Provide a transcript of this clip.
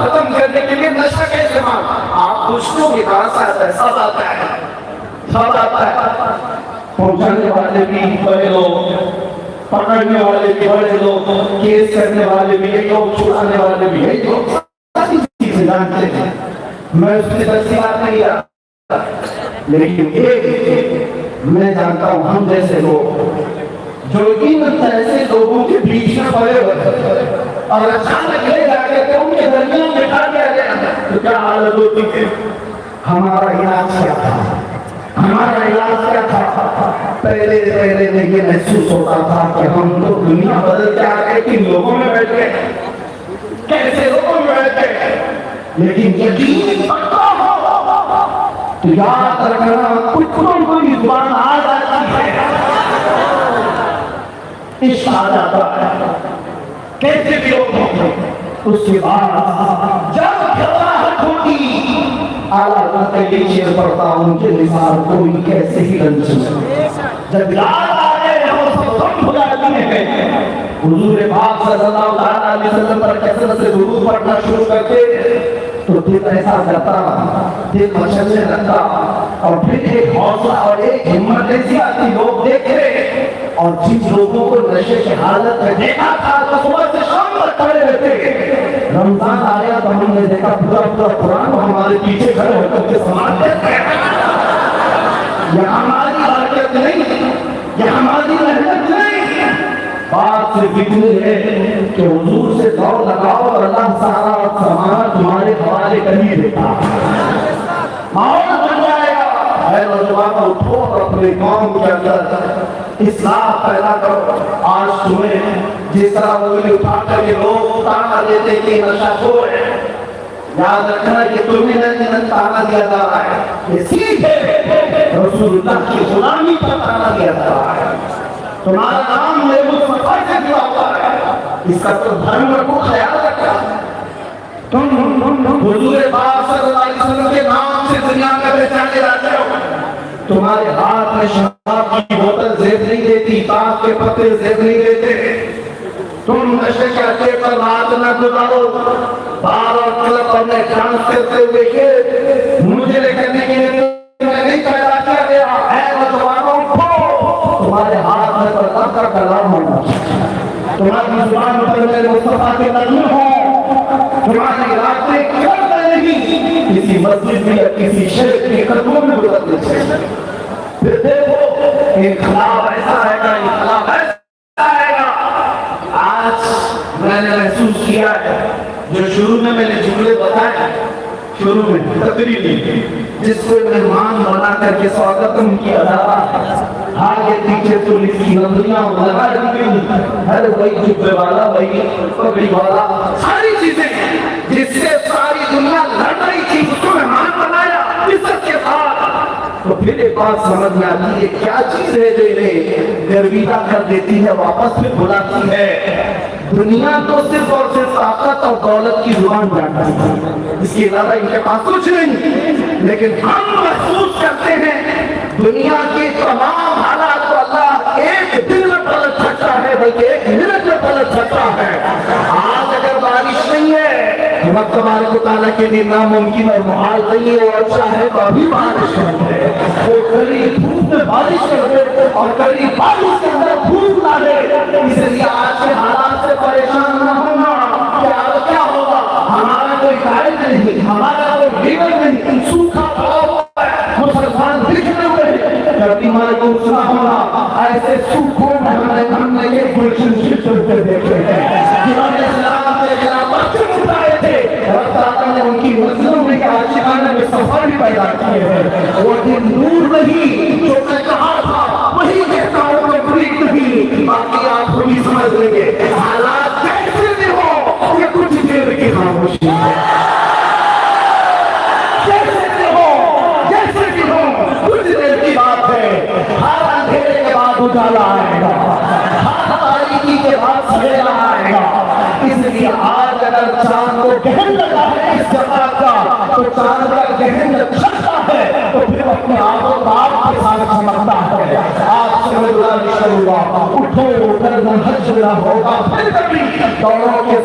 खत्म करने के लिए नशा का इस्तेमाल। आप दुष्टों के पास आता है, सब आता है, सब आता है। पहुंचाने वाले भी बड़े लोग, पकड़ने वाले भी बड़े लोग, केस करने वाले भी यही लोग, छुड़ाने वाले भी यही लोग, सारी चीजें जानते हैं। मैं उसकी तफसीलात नहीं जानता, लेकिन एक मैं जानता हूं, हम जैसे लोग जो इन ऐसे लोगों के बीच में पड़े हुए और अचानक ले जाके तो उनके दरमियान बिठा दिया गया, तो क्या हालत होती है? हमारा इलाज क्या था? हमारा इलाज क्या था? पहले पहले में ये महसूस होता था कि हम तो दुनिया बदल के आ गए, किन लोगों में बैठ गए, कैसे लोगों में बैठ गए। लेकिन यकीन पक्का हो तो याद रखना, कुत्तों को भी जुबान आ जाती है, इश्क आ जाता है, कैसे भी लोग होंगे। उसके बाद जब घबराहट होगी, आला के शेर पड़ता उनके निसार कोई कैसे ही रंज, जब याद आ गए हम सब कम हो जाते हैं। हुजूर पाक सल्लल्लाहु अलैहि वसल्लम पर कसरत से दुरूद पढ़ना शुरू करते तो दिल ऐसा करता, दिल मचलने लगता, और फिर एक हौसला और एक हिम्मत ऐसी आती, लोग देख रहे। और जिन लोगों को नशे की हालत में देखा था तो सुबह से शाम तक खड़े रहते। रमजान आया तो हमने देखा पूरा पूरा कुरान हमारे पीछे खड़े होकर के समाज देते हैं। यह हमारी बरकत नहीं, यह हमारी मेहनत नहीं, बात सिर्फ इतनी है कि हुजूर से दौड़ लगाओ और अल्लाह सारा सामान तुम्हारे हवाले कर ही देता। माहौल बन जाएगा। नौजवान उठो और अपने कौम के अंदर इस्लाह पैदा करो। आज तुम्हें जिस तरह उंगली उठा करके लोग ताना देते कि नशाखोर है, याद रखना कि तुम्हें न ताना दिया जा रहा है, ये सीख है रसूलुल्लाह की गुलामी पर ताना दिया जा रहा है। तुम्हारा नाम महबूब सफर से जुड़ा हुआ है, इसका तो धर्म को ख्याल रखा। तुम हुजूर पाक सल्लल्लाहु अलैहि वसल्लम के नाम से दुनिया में पहचाने जाते हो। तुम्हारे हाथ में शराब की बोतल जेब नहीं देती, ताश के पत्ते जेब नहीं देते। तुम नशे के अड्डे पर रात न गुजारो, बार और क्लब और डांस करते हुए के मुझे लेकर के मैं नहीं पैदा किया गया है। नौजवानों को तुम्हारे हाथ में तो अल्लाह का कलाम होना चाहिए, तुम्हारी जुबान पर मेरे मुस्तफा के नज़र हो, तुम्हारी रातें करते नहीं किसी मस्जिद में या किसी शरीफ के कदमों में गुजरने चाहिए। फिर देखो इनकलाब ऐसा आएगा, इनकलाब ऐसा आएगा। आज मैंने महसूस किया है, जो शुरू में मैंने जुमले बताए, शुरू में तकरीरी जिसको मेहमान बना करके स्वागतम किया जा रहा है, आगे पीछे पुलिस की नजरियां लगा दी गई, हर वही जुब्बे वाला, वही पगड़ी वाला, सारी चीजें जिससे सारी दुनिया लड़ रही थी उसको मेहमान बनाया इज्जत के साथ। तो फिर एक बात समझ में आती है, क्या चीज है जो इन्हें गर्विदा कर देती है, वापस फिर बुलाती है। दुनिया तो सिर्फ और सिर्फ ताकत और दौलत की जुबान जानती है, इसके अलावा इनके पास कुछ नहीं। लेकिन हम महसूस करते हैं दुनिया के तमाम हालात को अल्लाह एक दिन में पलट सकता है, बल्कि एक मिनट में पलट सकता है। आज अगर बारिश नहीं है, वक्त तबारक व तआला के लिए नामुमकिन और मुहाल नहीं है, और चाहे तो अभी बारिश कर दे, वो कड़ी धूप में बारिश कर दे और कड़ी बारिश के अंदर धूप ला दे। इसलिए आज के हालात से परेशान न होना। क्या होगा? हमारा कोई गाइड नहीं, हमारा कोई लीडर नहीं, सूखा पड़ा है, मुसलमान दिखने हुए धरती मारे को सुना होना। ऐसे सूखों में हमने एक गुलशन शिफ्ट देखे हैं जिन्होंने इस्लाम से खिलाफत से उठाए थे, और ताकत ने उनकी मजलूम के आशिकाना में सफर भी पैदा किए हैं। वो दिन दूर नहीं जो मैं कहा था, वही कहता हूँ मैं ब्रीक नहीं, बाकी आप भी समझ लेंगे। हालात कैसे भी हो, ये कुछ देर की खामोशी है, कैसे भी हो, जैसे भी हो, कुछ देर की बात है। हर अंधेरे के बाद उजाला आएगा, हर तारीकी के बाद सवेरा आएगा। इसलिए आज अगर चांद को गहन लगा है इस जगह का, तो चांद का गहन जब छटता है तो फिर अपने आप को बाप के साथ चमकता है। आप समझदारी करूंगा, उठो उठकर हज होगा फिर कभी दौड़ों के